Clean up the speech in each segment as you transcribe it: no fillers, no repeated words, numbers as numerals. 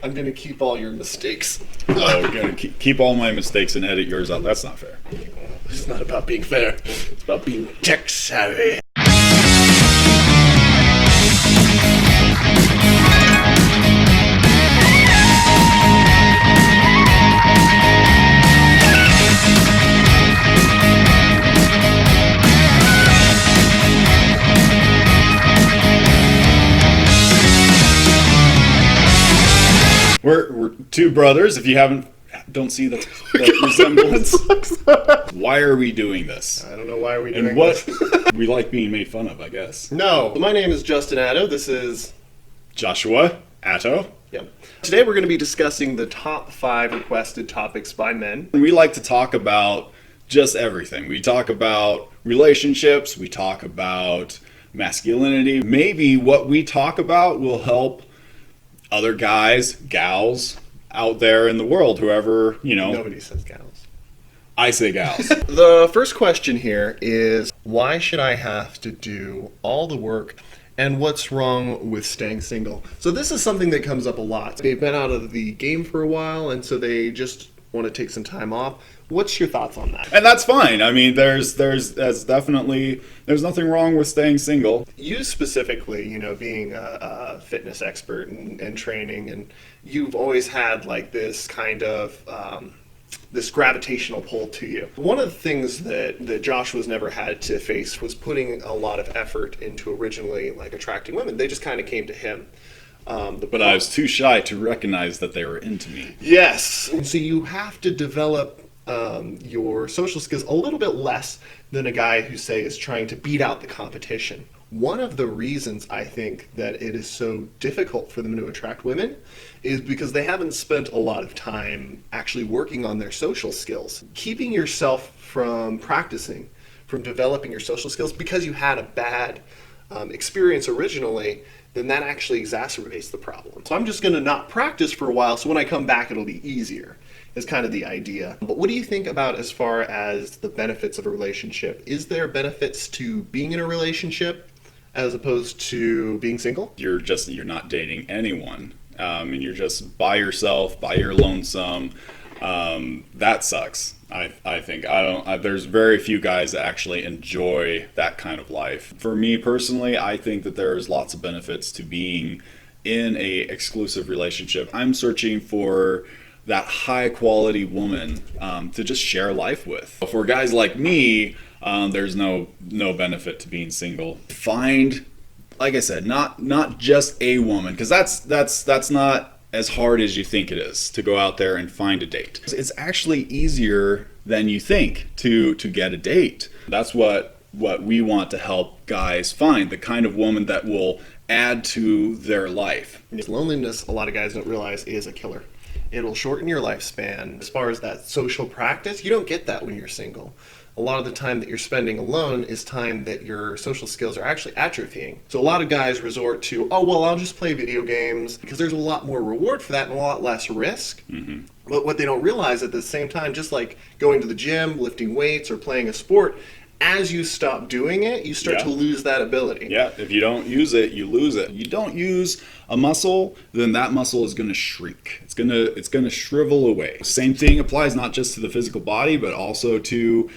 I'm going to keep all your mistakes. Oh, we're gonna keep all my mistakes and edit yours out. That's not fair. It's not about being fair. It's about being tech savvy. We're two brothers. If you don't see the resemblance, why are we doing this? I don't know why we're doing And what this. we like being made fun of, I guess. No, my name is Justin Addo. This is... Joshua Atto. Yep. Today we're going to be discussing the top 5 requested topics by men. We like to talk about just everything. We talk about relationships. We talk about masculinity. Maybe what we talk about will help other guys, gals out there in the world, whoever, Nobody says gals. I say gals. The first question here is, why should I have to do all the work, and what's wrong with staying single? So this is something that comes up a lot. They've been out of the game for a while, and so they just want to take some time off. What's your thoughts on that? And that's fine. I mean, there's nothing wrong with staying single. You specifically, being a fitness expert and training, and you've always had like this kind of this gravitational pull to you. One of the things that Joshua's never had to face was putting a lot of effort into originally like attracting women. They just kind of came to him. But I was too shy to recognize that they were into me. Yes. And so you have to develop your social skills a little bit less than a guy who, say, is trying to beat out the competition. One of the reasons I think that it is so difficult for them to attract women is because they haven't spent a lot of time actually working on their social skills. Keeping yourself from practicing, from developing your social skills because you had a bad experience originally, then that actually exacerbates the problem. So I'm just going to not practice for a while, so when I come back it'll be easier, is kind of the idea. But what do you think about as far as the benefits of a relationship? Is there benefits to being in a relationship as opposed to being single? You're not dating anyone, and you're just by yourself, by your lonesome. That sucks. I think there's very few guys that actually enjoy that kind of life. For me personally, I think that there's lots of benefits to being in a exclusive relationship. I'm searching for that high quality woman to just share life with. For guys like me, there's no benefit to being single. Find, like I said, not just a woman, because that's not as hard as you think it is to go out there and find a date. It's actually easier than you think to get a date. That's what we want to help guys find, the kind of woman that will add to their life. Loneliness, a lot of guys don't realize, is a killer. It'll shorten your lifespan. As far as that social practice, you don't get that when you're single. A lot of the time that you're spending alone is time that your social skills are actually atrophying. So a lot of guys resort to, I'll just play video games, because there's a lot more reward for that and a lot less risk. Mm-hmm. But what they don't realize at the same time, just like going to the gym, lifting weights, or playing a sport, as you stop doing it, you start to lose that ability. Yeah, if you don't use it, you lose it. You don't use a muscle, then that muscle is going to shrink. It's going to shrivel away. Same thing applies not just to the physical body, but also to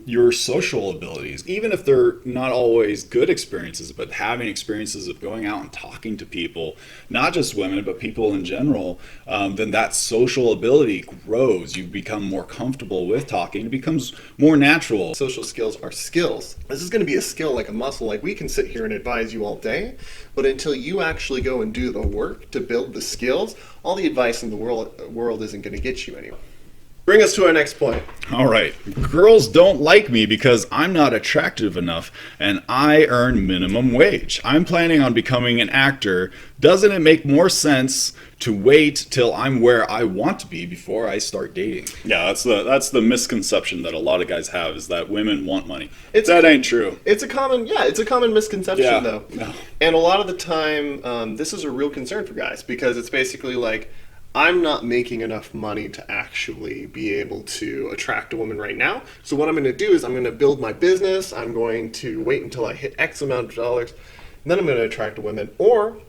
your social abilities. Even if they're not always good experiences, but having experiences of going out and talking to people, not just women, but people in general, then that social ability grows. You become more comfortable with talking. It becomes more natural. Social skills are skills. This is going to be a skill like a muscle. Like, we can sit here and advise you all day, but until you actually go and do the work to build the skills, all the advice in the world isn't going to get you anywhere. Bring us to our next point. All right. Girls don't like me because I'm not attractive enough and I earn minimum wage. I'm planning on becoming an actor. Doesn't it make more sense to wait till I'm where I want to be before I start dating? Yeah, that's the misconception that a lot of guys have, is that women want money. That ain't true. It's a common misconception, though. No. And a lot of the time, this is a real concern for guys, because it's basically like, I'm not making enough money to actually be able to attract a woman right now. So what I'm going to do is I'm going to build my business. I'm going to wait until I hit X amount of dollars, and then I'm going to attract a woman. Or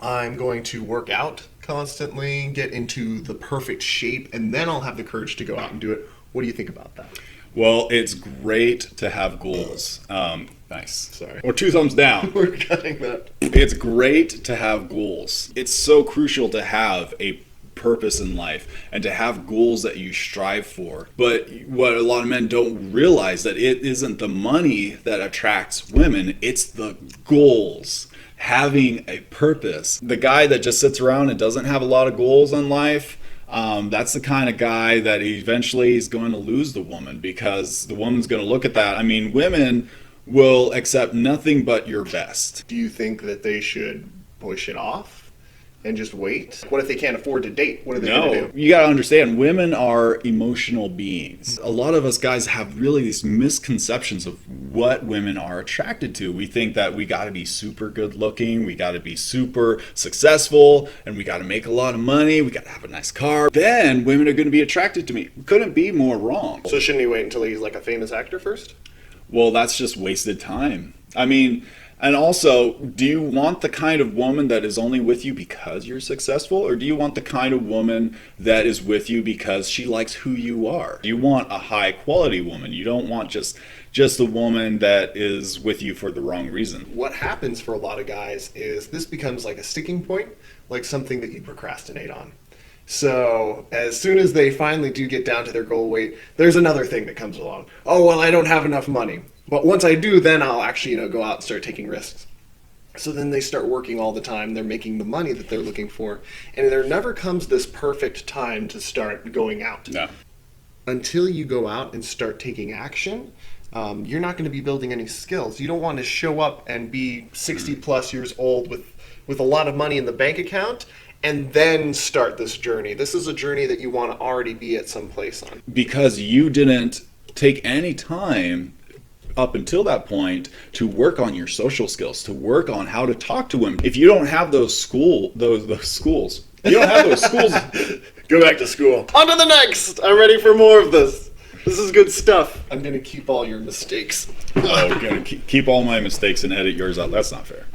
I'm going to work out constantly, get into the perfect shape, and then I'll have the courage to go out and do it. What do you think about that? Well, it's great to have goals. Nice. Sorry. Or two thumbs down. We're cutting that. It's great to have goals. It's so crucial to have a purpose in life and to have goals that you strive for. But what a lot of men don't realize, that it isn't the money that attracts women, it's the goals. Having a purpose. The guy that just sits around and doesn't have a lot of goals in life, that's the kind of guy that eventually is going to lose the woman, because the woman's going to look at that. I mean, women will accept nothing but your best. Do you think that they should push it off and just wait? What if they can't afford to date? What are they going to do? You got to understand, women are emotional beings. A lot of us guys have really these misconceptions of what women are attracted to. We think that we got to be super good looking, we got to be super successful, and we got to make a lot of money, we got to have a nice car. Then women are going to be attracted to me. Couldn't be more wrong. So shouldn't he wait until he's like a famous actor first? Well, that's just wasted time. I mean, and also, do you want the kind of woman that is only with you because you're successful? Or do you want the kind of woman that is with you because she likes who you are? You want a high quality woman. You don't want just the woman that is with you for the wrong reason. What happens for a lot of guys is this becomes like a sticking point, like something that you procrastinate on. So as soon as they finally do get down to their goal weight, there's another thing that comes along. Oh, well, I don't have enough money. But once I do, then I'll actually, go out and start taking risks. So then they start working all the time. They're making the money that they're looking for. And there never comes this perfect time to start going out. No. Until you go out and start taking action, you're not going to be building any skills. You don't want to show up and be 60 plus years old with a lot of money in the bank account and then start this journey. This is a journey that you want to already be at some place on. Because you didn't take any time up until that point to work on your social skills, to work on how to talk to women. If you don't have those schools, you don't have those schools. Go back to school. On to the next. I'm ready for more of this. This is good stuff. I'm going to keep all your mistakes. Oh, we're going to keep all my mistakes and edit yours out. That's not fair.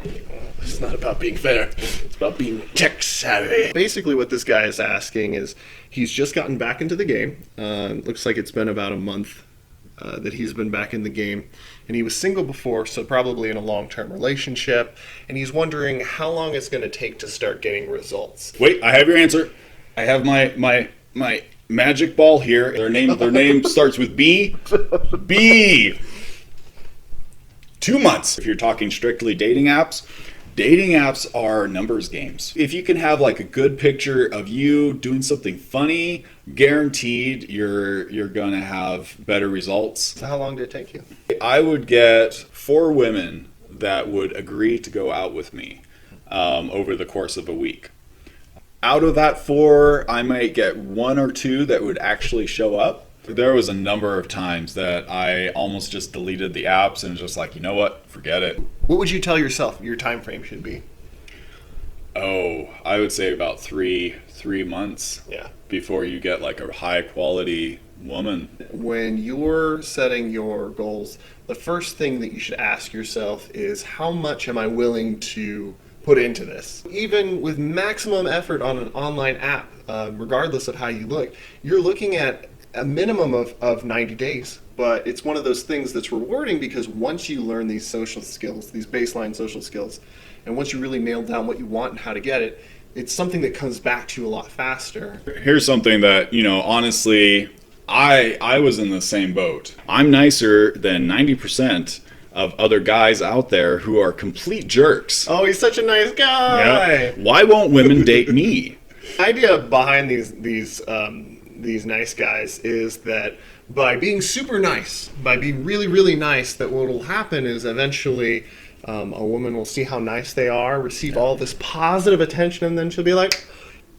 It's not about being fair. It's about being tech savvy. Basically what this guy is asking is, he's just gotten back into the game. Looks like it's been about a month that he's been back in the game. And he was single before, so probably in a long-term relationship. And he's wondering how long it's going to take to start getting results. Wait, I have your answer. I have my magic ball here. Their name starts with B. B. 2 months. If you're talking strictly dating apps are numbers games. If you can have like a good picture of you doing something funny, guaranteed you're gonna have better results. So how long did it take you? I would get 4 women that would agree to go out with me over the course of a week. Out of that 4, I might get 1 or 2 that would actually show up. There was a number of times that I almost just deleted the apps and was just like, you know what, forget it. What would you tell yourself your time frame should be? Oh, I would say about three months. Yeah. Before you get like a high quality woman. When you're setting your goals, the first thing that you should ask yourself is, how much am I willing to put into this? Even with maximum effort on an online app, regardless of how you look, you're looking at a minimum of 90 days. But it's one of those things that's rewarding, because once you learn these social skills, these baseline social skills, and once you really nail down what you want and how to get it, it's something that comes back to you a lot faster. Here's something that, honestly, I was in the same boat. I'm nicer than 90% of other guys out there who are complete jerks. Oh, he's such a nice guy. Yeah. Why won't women date me? The idea behind these nice guys is that by being super nice, by being really, really nice, that what will happen is eventually a woman will see how nice they are, receive all this positive attention, and then she'll be like,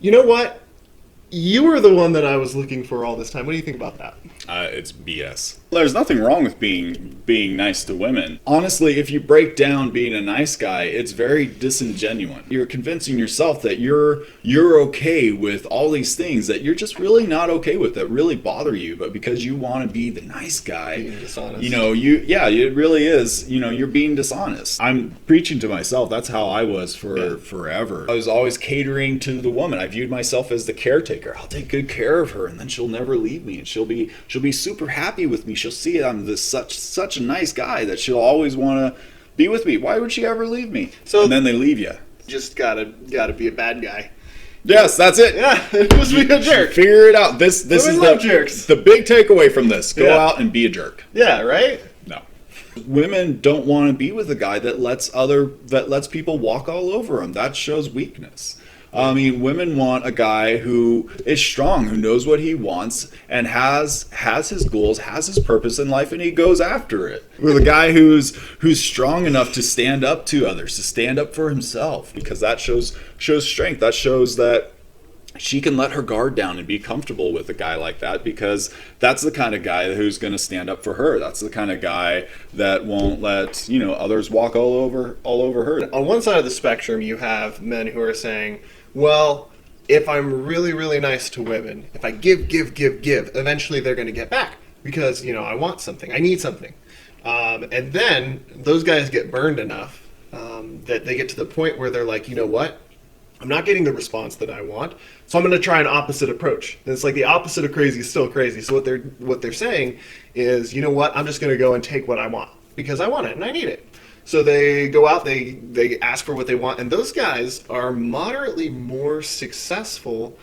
you know what? You were the one that I was looking for all this time. What do you think about that? It's BS. There's nothing wrong with being nice to women. Honestly, if you break down being a nice guy, it's very disingenuous. You're convincing yourself that you're okay with all these things that you're just really not okay with, that really bother you, but because you want to be the nice guy, Being dishonest. it really is, you're being dishonest. I'm preaching to myself. That's how I was for forever. I was always catering to the woman. I viewed myself as the caretaker. I'll take good care of her, and then she'll never leave me, and she'll be super happy with me. She'll see I'm this such a nice guy that she'll always want to be with me. Why would she ever leave me? So and then they leave you. Just gotta be a bad guy. Yes, that's it. Yeah, just be a jerk. Figure it out. This is jerks. the big takeaway from this. Go out and be a jerk. Yeah, right? No. Women don't want to be with a guy that lets people walk all over them. That shows weakness. I mean, women want a guy who is strong, who knows what he wants, and has his goals, has his purpose in life, and he goes after it. With a guy who's strong enough to stand up to others, to stand up for himself, because that shows strength. That shows that she can let her guard down and be comfortable with a guy like that, because that's the kind of guy who's going to stand up for her. That's the kind of guy that won't let others walk all over her. On one side of the spectrum, you have men who are saying, well, if I'm really, really nice to women, if I give, eventually they're going to get back because, I want something. I need something. And then those guys get burned enough that they get to the point where they're like, you know what? I'm not getting the response that I want, so I'm going to try an opposite approach. And it's like the opposite of crazy is still crazy. So what they're saying is, you know what? I'm just going to go and take what I want because I want it and I need it. So they go out, they ask for what they want, and those guys are moderately more successful,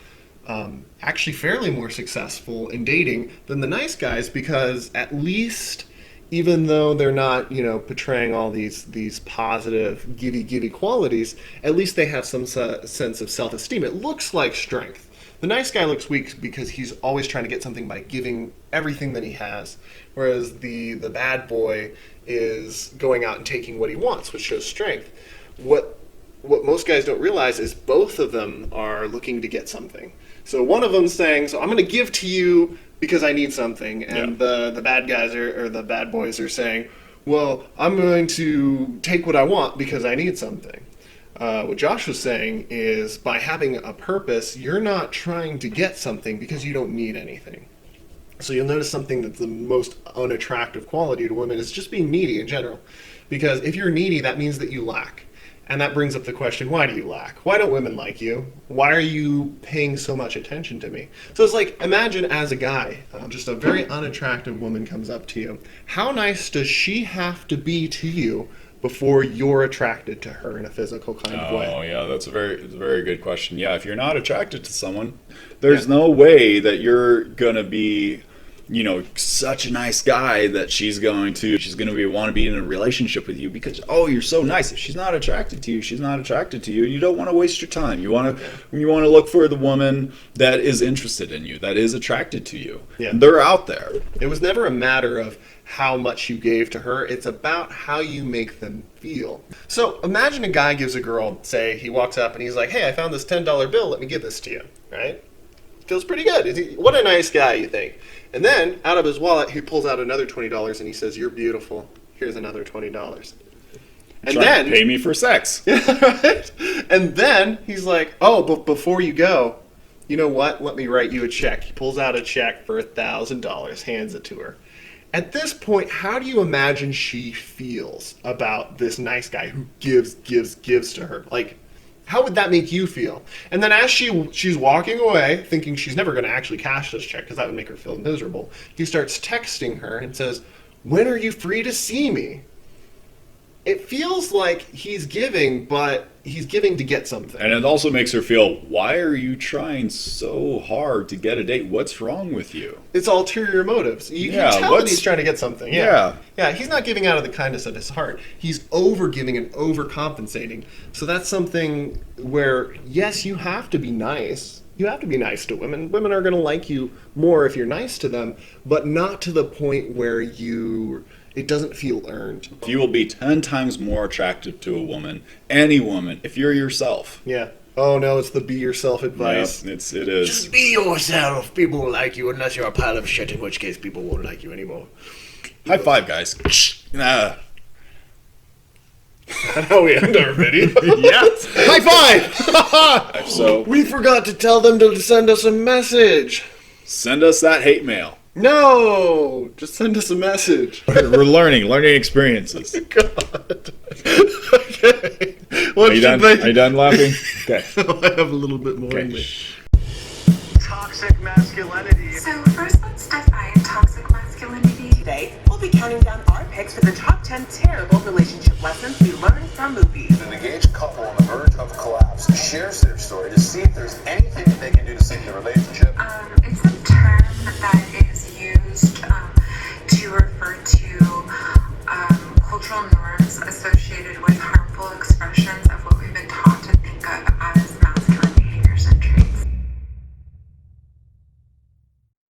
actually fairly more successful in dating than the nice guys, because at least, even though they're not, portraying all these positive givey qualities, at least they have some sense of self-esteem. It looks like strength. The nice guy looks weak because he's always trying to get something by giving everything that he has, whereas the bad boy is going out and taking what he wants, which shows strength. What most guys don't realize is both of them are looking to get something. So one of them's saying, so I'm going to give to you because I need something, and the bad guys or the bad boys are saying, well, I'm going to take what I want because I need something. What Josh was saying is, by having a purpose, you're not trying to get something because you don't need anything. So you'll notice something that's the most unattractive quality to women is just being needy in general. Because if you're needy, that means that you lack. And that brings up the question, why do you lack? Why don't women like you? Why are you paying so much attention to me? So it's like, imagine as a guy, just a very unattractive woman comes up to you. How nice does she have to be to you before you're attracted to her in a physical kind of way? Oh, yeah, that's a very good question. Yeah, if you're not attracted to someone, there's no way that you're going to be, such a nice guy that she's going to want to be in a relationship with you because, oh, you're so nice. If she's not attracted to you, she's not attracted to you. You don't want to waste your time. You want to look for the woman that is interested in you, that is attracted to you. Yeah. And they're out there. It was never a matter of how much you gave to her. It's about how you make them feel. So imagine a guy gives a girl, say he walks up and he's like, hey, I found this $10 bill. Let me give this to you, right? Feels pretty good. What a nice guy, you think. And then, out of his wallet, he pulls out another $20 and he says, you're beautiful. Here's another $20. And then pay me for sex. Right? And then he's like, oh, but before you go, you know what? Let me write you a check. He pulls out a check for $1,000, hands it to her. At this point, how do you imagine she feels about this nice guy who gives to her? Like, how would that make you feel? And then as she's walking away, thinking she's never going to actually cash this check because that would make her feel miserable, he starts texting her and says, when are you free to see me? It feels like he's giving, but he's giving to get something. And it also makes her feel, why are you trying so hard to get a date? What's wrong with you? It's ulterior motives. You can tell that he's trying to get something. Yeah, he's not giving out of the kindness of his heart. He's over-giving and overcompensating. So that's something where, yes, you have to be nice. You have to be nice to women. Women are going to like you more if you're nice to them, but not to the point where it doesn't feel earned. You will be 10 times more attractive to a woman, any woman, if you're yourself. Yeah. Oh no, it's the be yourself advice. Yep, it is. Just be yourself. People will like you unless you're a pile of shit, in which case people won't like you anymore. High five, guys. Nah. That's how we end our video. Yes. High five! So We forgot to tell them to send us a message. send us that hate mail. No, just send us a message. We're learning experiences. God. Okay. What Are you should done? they? Are you done laughing? Okay. I have a little bit more in me. Toxic masculinity. So first, let's define toxic masculinity. Today, we'll be counting down our picks for the top 10 terrible relationship lessons we learned from movies. An engaged couple on the verge of collapse shares their story to see if there's anything that they can do to save the relationship.